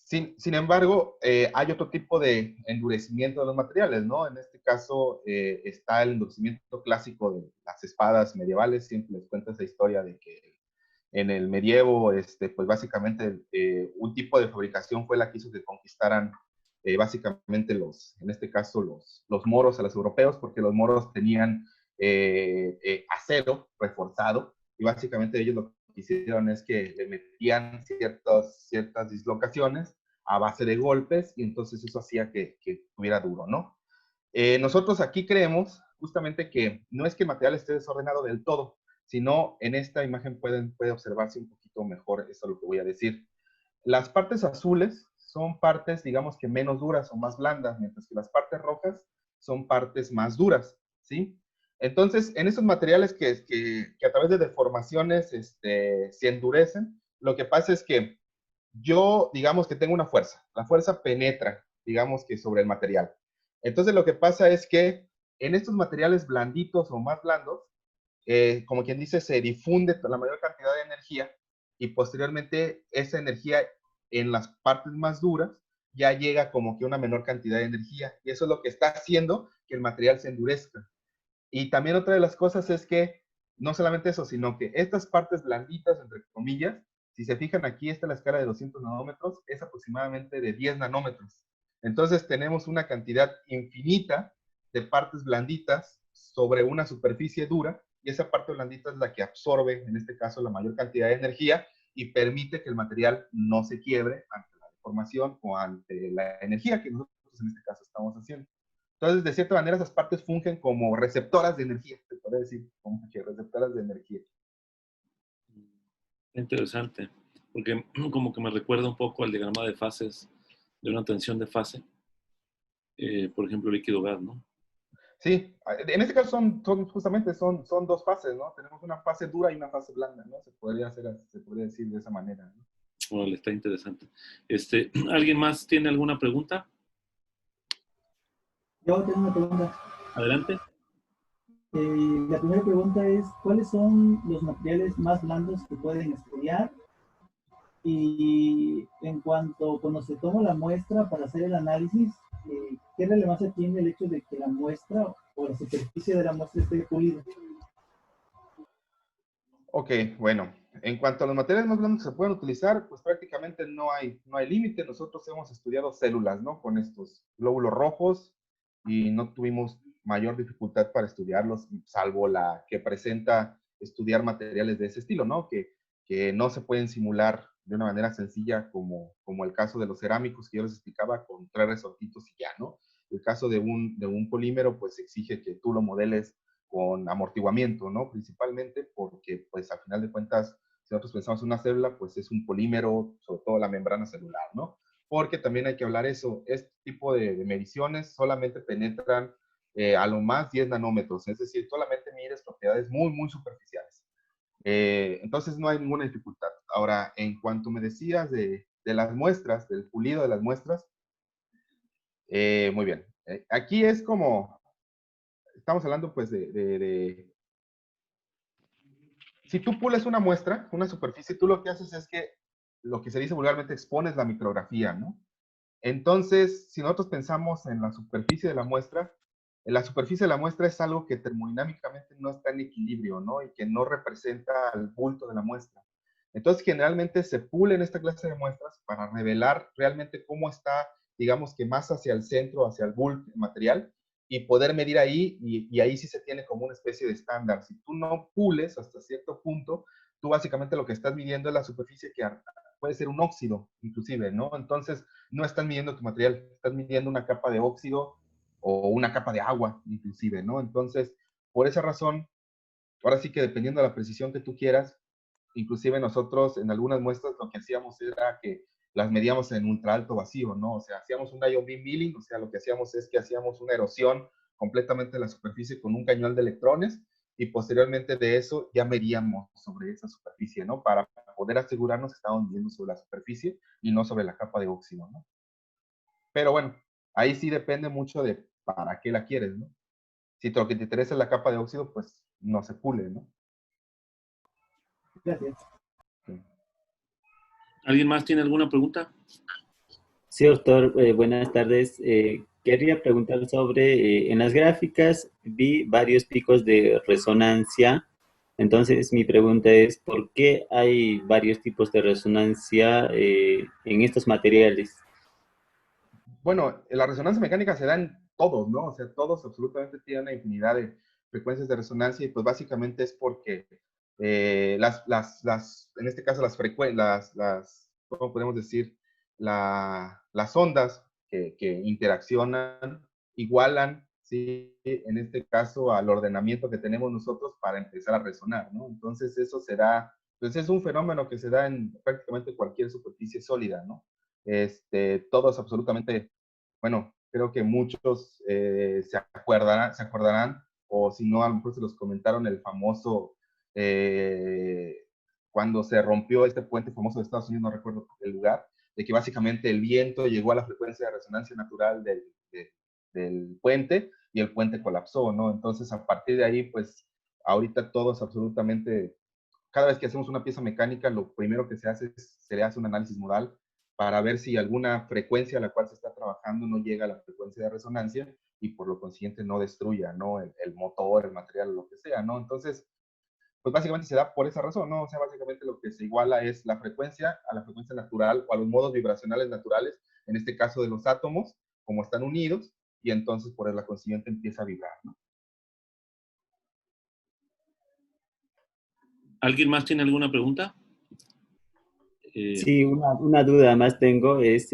Sin embargo, hay otro tipo de endurecimiento de los materiales, ¿no? En este caso está el endurecimiento clásico de las espadas medievales. Siempre les cuento esa historia de que en el medievo, pues básicamente un tipo de fabricación fue la que hizo que conquistaran básicamente en este caso, los moros a los europeos, porque los moros tenían acero reforzado y básicamente ellos lo que hicieron es que le metían ciertas dislocaciones a base de golpes y entonces eso hacía que estuviera duro, ¿no? Nosotros aquí creemos justamente que no es que el material esté desordenado del todo, sino en esta imagen puede observarse un poquito mejor, eso es lo que voy a decir. Las partes azules son partes, digamos que menos duras o más blandas, mientras que las partes rojas son partes más duras, ¿sí? Entonces, en esos materiales que a través de deformaciones se endurecen, lo que pasa es que yo, digamos que tengo una fuerza, la fuerza penetra, digamos que sobre el material. Entonces, lo que pasa es que en estos materiales blanditos o más blandos, como quien dice, se difunde la mayor cantidad de energía y posteriormente esa energía en las partes más duras ya llega como que una menor cantidad de energía y eso es lo que está haciendo que el material se endurezca. Y también otra de las cosas es que no solamente eso, sino que estas partes blanditas, entre comillas, si se fijan aquí, está la escala de 200 nanómetros, es aproximadamente de 10 nanómetros. Entonces tenemos una cantidad infinita de partes blanditas sobre una superficie dura y esa parte blandita es la que absorbe, en este caso, la mayor cantidad de energía y permite que el material no se quiebre ante la deformación o ante la energía que nosotros en este caso estamos haciendo. Entonces, de cierta manera, esas partes fungen como receptoras de energía, se puede decir, como que receptoras de energía. Interesante, porque como que me recuerda un poco al diagrama de fases de una tensión de fase, por ejemplo, líquido-gas, ¿no? Sí, en este caso justamente son dos fases, ¿no? Tenemos una fase dura y una fase blanda, ¿no? Se podría decir de esa manera, ¿no? Bueno, está interesante. ¿Alguien más tiene alguna pregunta? Yo tengo una pregunta. Adelante. La primera pregunta es, ¿cuáles son los materiales más blandos que pueden estudiar? Y en cuanto cuando se toma la muestra para hacer el análisis, ¿qué relevancia tiene el hecho de que la muestra o la superficie de la muestra esté pulida? Ok, bueno. En cuanto a los materiales más blandos que se pueden utilizar, pues prácticamente no hay límite. Nosotros hemos estudiado células, ¿no? Con estos glóbulos rojos y no tuvimos mayor dificultad para estudiarlos, salvo la que presenta estudiar materiales de ese estilo, ¿no? Que no se pueden simular de una manera sencilla como el caso de los cerámicos que yo les explicaba con 3 resortitos y ya, ¿no? El caso de un polímero, pues exige que tú lo modeles con amortiguamiento, ¿no? Principalmente porque, pues, al final de cuentas, si nosotros pensamos en una célula, pues es un polímero, sobre todo la membrana celular, ¿no? Porque también hay que hablar eso, este tipo de mediciones solamente penetran a lo más 10 nanómetros, es decir, solamente mides propiedades muy, muy superficiales. Entonces no hay ninguna dificultad. Ahora, en cuanto me decías de las muestras, del pulido de las muestras, muy bien. Aquí es como, estamos hablando pues si tú pules una muestra, una superficie, tú lo que haces es que, lo que se dice vulgarmente, expones la micrografía, ¿no? Entonces, si nosotros pensamos en la superficie de la superficie de la muestra es algo que termodinámicamente no está en equilibrio, ¿no? Y que no representa el bulto de la muestra. Entonces, generalmente se pulen esta clase de muestras para revelar realmente cómo está, digamos que más hacia el centro, hacia el bulk material, y poder medir ahí, y ahí sí se tiene como una especie de estándar. Si tú no pules hasta cierto punto, tú básicamente lo que estás midiendo es la superficie que puede ser un óxido, inclusive, ¿no? Entonces, no estás midiendo tu material, estás midiendo una capa de óxido o una capa de agua, inclusive, ¿no? Entonces, por esa razón, ahora sí que dependiendo de la precisión que tú quieras, inclusive nosotros en algunas muestras lo que hacíamos era que las medíamos en ultra alto vacío, ¿no? O sea, hacíamos un ion beam milling, o sea, lo que hacíamos es que hacíamos una erosión completamente de la superficie con un cañón de electrones y posteriormente de eso ya medíamos sobre esa superficie, ¿no? Para poder asegurarnos que estábamos midiendo sobre la superficie y no sobre la capa de óxido, ¿no? Pero bueno, ahí sí depende mucho de para qué la quieres, ¿no? Si lo que te interesa es la capa de óxido, pues no se pule, ¿no? Gracias. Sí. ¿Alguien más tiene alguna pregunta? Sí, doctor, buenas tardes. Quería preguntar sobre, en las gráficas vi varios picos de resonancia. Entonces, mi pregunta es, ¿por qué hay varios tipos de resonancia en estos materiales? Bueno, la resonancia mecánica se da en todos, ¿no? O sea, todos absolutamente tienen una infinidad de frecuencias de resonancia y pues básicamente es porque en este caso las frecuencias, ¿cómo podemos decir? Las ondas que interaccionan igualan, ¿sí? En este caso al ordenamiento que tenemos nosotros para empezar a resonar, ¿no? Entonces eso se da, pues es un fenómeno que se da en prácticamente cualquier superficie sólida, ¿no? Todos absolutamente, bueno, creo que muchos se acordarán, o si no, a lo mejor se los comentaron el famoso, cuando se rompió este puente famoso de Estados Unidos, no recuerdo el lugar, de que básicamente el viento llegó a la frecuencia de resonancia natural del puente y el puente colapsó, ¿no? Entonces, a partir de ahí, pues, ahorita todos absolutamente, cada vez que hacemos una pieza mecánica, lo primero que se hace es, se le hace un análisis modal para ver si alguna frecuencia a la cual se está trabajando no llega a la frecuencia de resonancia y por lo consiguiente no destruya, ¿no? El motor, el material, lo que sea, ¿no? Entonces, pues básicamente se da por esa razón, ¿no? O sea, básicamente lo que se iguala es la frecuencia a la frecuencia natural o a los modos vibracionales naturales, en este caso de los átomos, como están unidos, y entonces por la consiguiente empieza a vibrar, ¿no? ¿Alguien más tiene alguna pregunta? Sí, una duda más tengo es,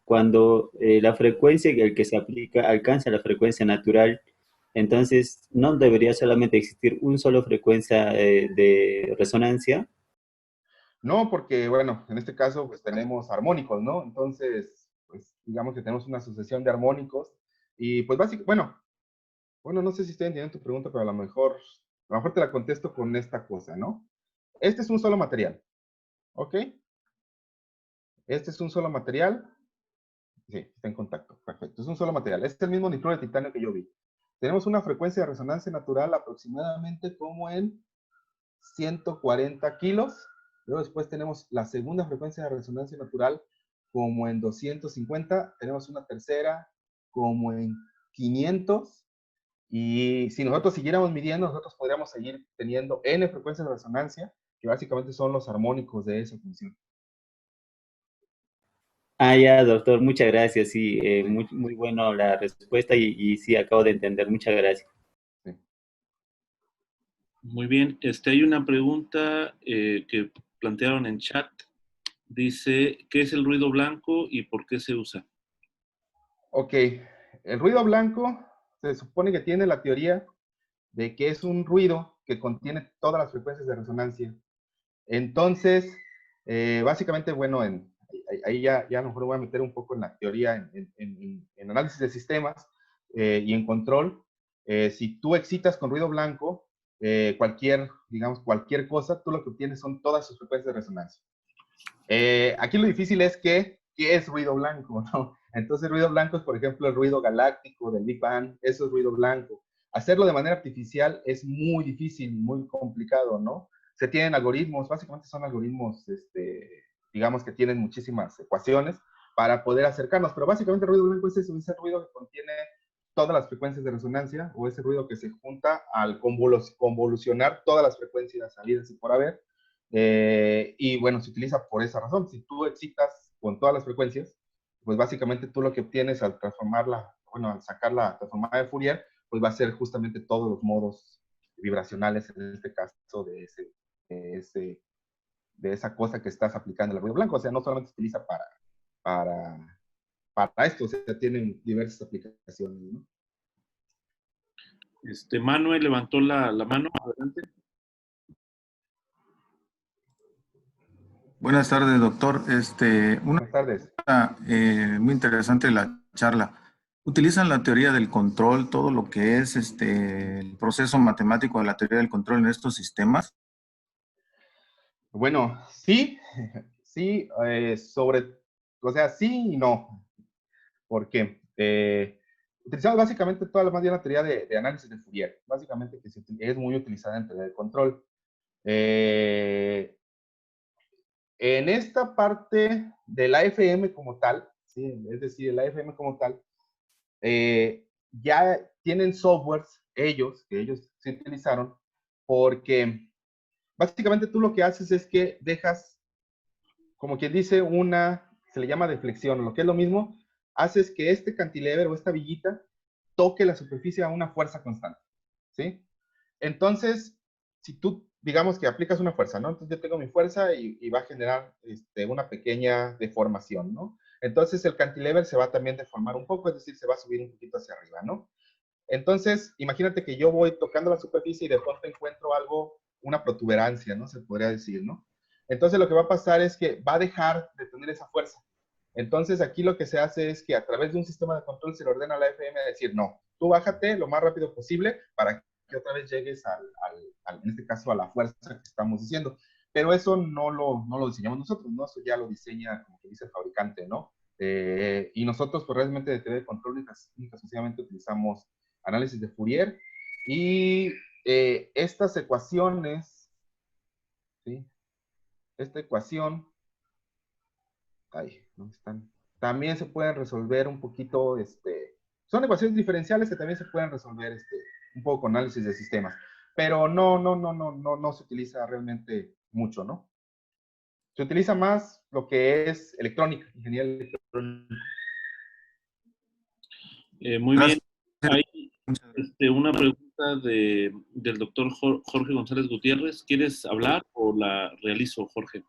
cuando la frecuencia el que se aplica alcanza la frecuencia natural, entonces no debería solamente existir un solo frecuencia de resonancia. No, porque, bueno, en este caso, pues tenemos armónicos, ¿no? Entonces, pues digamos que tenemos una sucesión de armónicos y pues básicamente, bueno, no sé si estoy entendiendo tu pregunta, pero a lo mejor te la contesto con esta cosa, ¿no? Este es un solo material, ¿ok? Este es un solo material. Sí, está en contacto, perfecto. Es un solo material. Este es el mismo nitruro de titanio que yo vi. Tenemos una frecuencia de resonancia natural aproximadamente como en 140 kilos. Luego después tenemos la segunda frecuencia de resonancia natural como en 250. Tenemos una tercera como en 500. Y si nosotros siguiéramos midiendo, nosotros podríamos seguir teniendo N frecuencias de resonancia que básicamente son los armónicos de esa función. Ah, ya, doctor, muchas gracias. Sí, muy bueno la respuesta y sí, acabo de entender. Muchas gracias. Sí. Muy bien. Hay una pregunta que plantearon en chat. Dice, ¿qué es el ruido blanco y por qué se usa? Ok, el ruido blanco se supone que tiene la teoría de que es un ruido que contiene todas las frecuencias de resonancia. Entonces, básicamente, bueno, ahí ya a lo mejor voy a meter un poco en la teoría, en análisis de sistemas y en control. Si tú excitas con ruido blanco, digamos, cualquier cosa, tú lo que obtienes son todas sus frecuencias de resonancia. Aquí lo difícil es ¿qué es ruido blanco? ¿No? Entonces, ruido blanco es, por ejemplo, el ruido galáctico del Big Bang, eso es ruido blanco. Hacerlo de manera artificial es muy difícil, muy complicado, ¿no? Se tienen algoritmos, básicamente son algoritmos, digamos que tienen muchísimas ecuaciones para poder acercarnos, pero básicamente el ruido blanco es eso, ese ruido que contiene todas las frecuencias de resonancia, o ese ruido que se junta al convolucionar todas las frecuencias salidas y por haber, y bueno, se utiliza por esa razón. Si tú excitas con todas las frecuencias, pues básicamente tú lo que obtienes al transformarla, bueno, al sacar la transformada de Fourier, pues va a ser justamente todos los modos vibracionales, en este caso de esa cosa que estás aplicando en el ruido blanco. O sea, no solamente se utiliza para esto, o sea, tienen diversas aplicaciones, ¿no? Manuel levantó la mano. Adelante. Buenas tardes, doctor. Buenas tardes. Muy interesante la charla. ¿Utilizan la teoría del control, todo lo que es el proceso matemático de la teoría del control en estos sistemas? Bueno, sí, sí, o sea, sí y no. ¿Por qué? Utilizamos básicamente toda más bien la teoría de análisis de Fourier, básicamente que es muy utilizada en teoría de control. En esta parte de la FM como tal, ¿sí? Es decir, la FM como tal, ya tienen softwares que ellos se utilizaron, porque básicamente tú lo que haces es que dejas, como quien dice, se le llama deflexión, lo que es lo mismo, haces que este cantilever o esta villita toque la superficie a una fuerza constante, ¿sí? Entonces, si tú, digamos que aplicas una fuerza, ¿no? Entonces yo tengo mi fuerza y va a generar una pequeña deformación, ¿no? Entonces el cantilever se va también a deformar un poco, es decir, se va a subir un poquito hacia arriba, ¿no? Entonces, imagínate que yo voy tocando la superficie y de pronto encuentro algo, una protuberancia, ¿no? Se podría decir, ¿no? Entonces lo que va a pasar es que va a dejar de tener esa fuerza. Entonces aquí lo que se hace es que a través de un sistema de control se le ordena a la FM a decir, no, tú bájate lo más rápido posible para que otra vez llegues en este caso, a la fuerza que estamos diciendo. Pero eso no lo diseñamos nosotros, ¿no? Eso ya lo diseña, como que dice el fabricante, ¿no? Y nosotros, pues realmente de teoría de control, única exclusivamente utilizamos análisis de Fourier y estas ecuaciones, ¿sí? Esta ecuación, ¿dónde están? También se pueden resolver un poquito, son ecuaciones diferenciales que también se pueden resolver un poco con análisis de sistemas, pero no se utiliza realmente mucho, ¿no? Se utiliza más lo que es electrónica, ingeniería electrónica. Muy bien. Hay una pregunta del doctor Jorge González Gutiérrez. ¿Quieres hablar o la realizo, Jorge?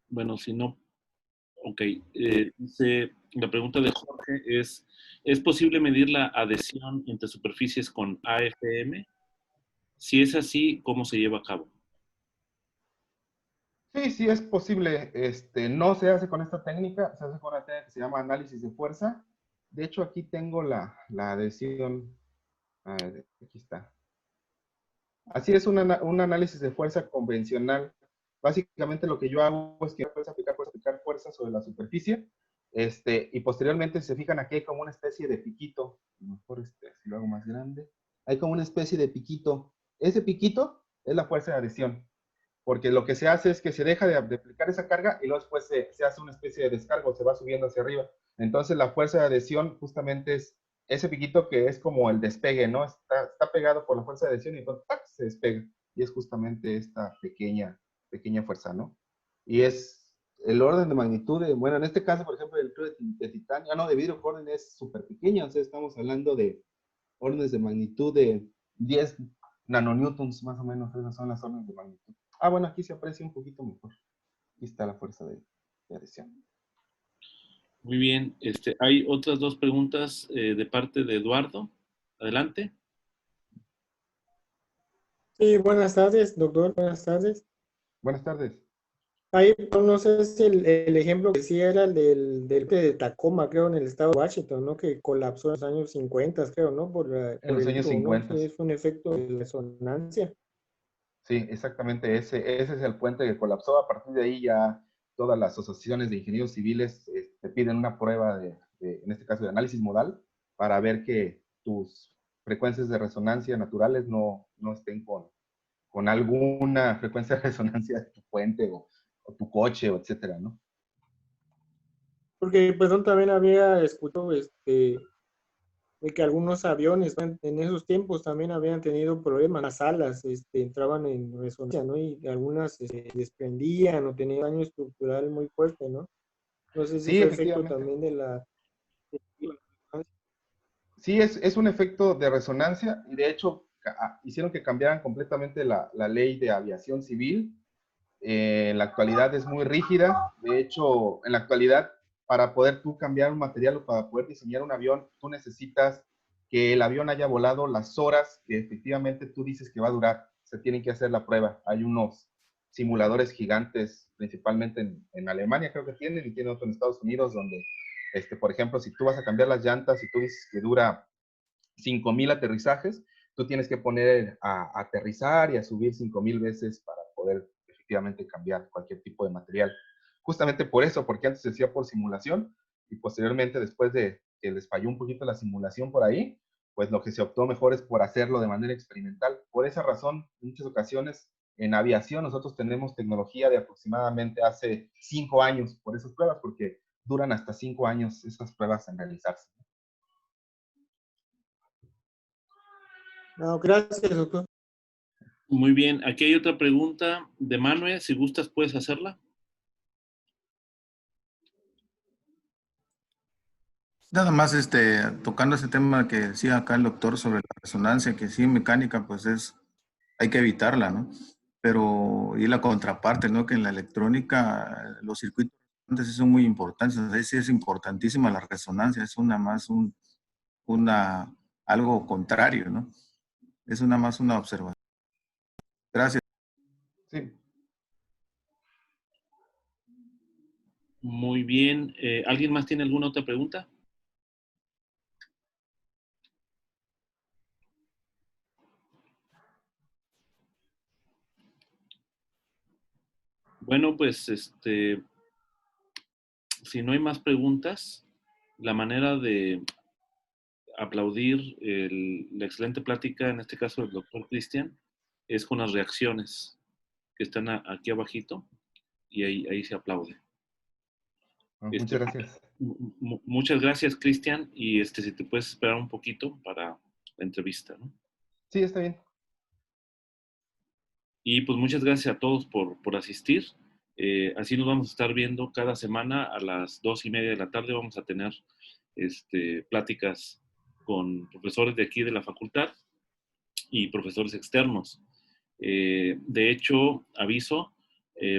Bueno, si no, ok. La pregunta de Jorge ¿es posible medir la adhesión entre superficies con AFM? Si es así, ¿cómo se lleva a cabo? Sí, es posible. No se hace con esta técnica, se hace con una técnica que se llama análisis de fuerza. De hecho, aquí tengo la adhesión. A ver, aquí está. Así es un análisis de fuerza convencional. Básicamente lo que yo hago es que puedes aplicar fuerza sobre la superficie, y posteriormente, si se fijan, aquí hay como una especie de piquito. A lo mejor si lo hago más grande. Hay como una especie de piquito. Ese piquito es la fuerza de adhesión, porque lo que se hace es que se deja de aplicar esa carga y luego después se hace una especie de descarga o se va subiendo hacia arriba. Entonces la fuerza de adhesión justamente es ese piquito que es como el despegue, ¿no? Está pegado por la fuerza de adhesión y entonces ¡tac! Se despega. Y es justamente esta pequeña fuerza, ¿no? Y es el orden de magnitud de, bueno, en este caso, por ejemplo, el flujo de titanio, no, de vidrio Corning es súper pequeño, o sea, estamos hablando de órdenes de magnitud de 10 nanonewtons, más o menos, esas son las órdenes de magnitud. Ah, bueno, aquí se aprecia un poquito mejor. Aquí está la fuerza de adhesión. Muy bien. Hay otras dos preguntas de parte de Eduardo. Adelante. Sí, buenas tardes, doctor, buenas tardes. Buenas tardes. Ahí, no sé si el ejemplo que sí era el del de Tacoma, creo, en el estado de Washington, ¿no? Que colapsó en los años 50, creo, ¿no? En los el años viento, ¿no? 50. Es un efecto de resonancia. Sí, exactamente. Ese es el puente que colapsó. A partir de ahí ya todas las asociaciones de ingenieros civiles te piden una prueba en este caso, de análisis modal, para ver que tus frecuencias de resonancia naturales no estén con alguna frecuencia de resonancia de tu puente o tu coche, o etcétera, ¿no? Porque, perdón, también había escuchado, de que algunos aviones en esos tiempos también habían tenido problemas, las alas entraban en resonancia, ¿no? Y algunas se desprendían o tenían daño estructural muy fuerte, ¿no? No sé si Sí, fue efecto efectivamente. también de la... Sí, es un efecto de resonancia y de hecho hicieron que cambiaran completamente la ley de aviación civil. En la actualidad es muy rígida. De hecho, en la actualidad, para poder tú cambiar un material o para poder diseñar un avión, tú necesitas que el avión haya volado las horas que efectivamente tú dices que va a durar. Se tienen que hacer la prueba. Hay unos simuladores gigantes, principalmente en Alemania creo que tienen, y tienen otro en Estados Unidos, donde, por ejemplo, si tú vas a cambiar las llantas y tú dices que dura 5,000 aterrizajes, tú tienes que poner a aterrizar y a subir 5,000 veces para poder efectivamente cambiar cualquier tipo de material. Justamente por eso, porque antes se hacía por simulación y posteriormente, después de que les falló un poquito la simulación por ahí, pues lo que se optó mejor es por hacerlo de manera experimental. Por esa razón, en muchas ocasiones, en aviación nosotros tenemos tecnología de aproximadamente hace 5 años por esas pruebas, porque duran hasta 5 años esas pruebas en realizarse. No, gracias, doctor. Muy bien. Aquí hay otra pregunta de Manuel. Si gustas, puedes hacerla. Nada más tocando ese tema que decía acá el doctor sobre la resonancia, que sí en mecánica pues hay que evitarla, ¿no? Pero y la contraparte, ¿no? Que en la electrónica los circuitos sí son muy importantes, o sea, sí es importantísima la resonancia, es una algo contrario, ¿no? Es una más una observación. Gracias. Sí. Muy bien. ¿Alguien más tiene alguna otra pregunta? Bueno, pues si no hay más preguntas, la manera de aplaudir la excelente plática, en este caso del doctor Cristian, es con las reacciones que están aquí abajito y ahí se aplaude. Muchas gracias. Muchas gracias, Cristian, y si te puedes esperar un poquito para la entrevista, ¿no? Sí, está bien. Y pues muchas gracias a todos por asistir. Así nos vamos a estar viendo cada semana a las 2:30 de la tarde. Vamos a tener pláticas con profesores de aquí de la facultad y profesores externos. De hecho, aviso,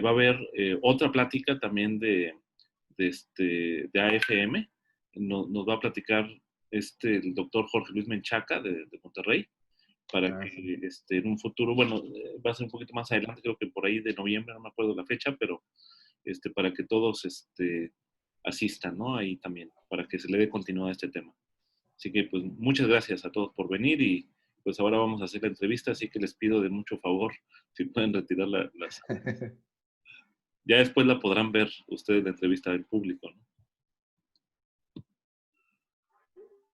va a haber otra plática también de AFM. Nos va a platicar el doctor Jorge Luis Menchaca de Monterrey, para que Sí. en un futuro, bueno, va a ser un poquito más adelante, creo que por ahí de noviembre, no me acuerdo la fecha, pero para que todos asistan, ¿no? Ahí también, para que se le dé continuidad a este tema. Así que, pues, muchas gracias a todos por venir y pues ahora vamos a hacer la entrevista, así que les pido de mucho favor si pueden retirar las... Ya después la podrán ver ustedes la entrevista del público, ¿no?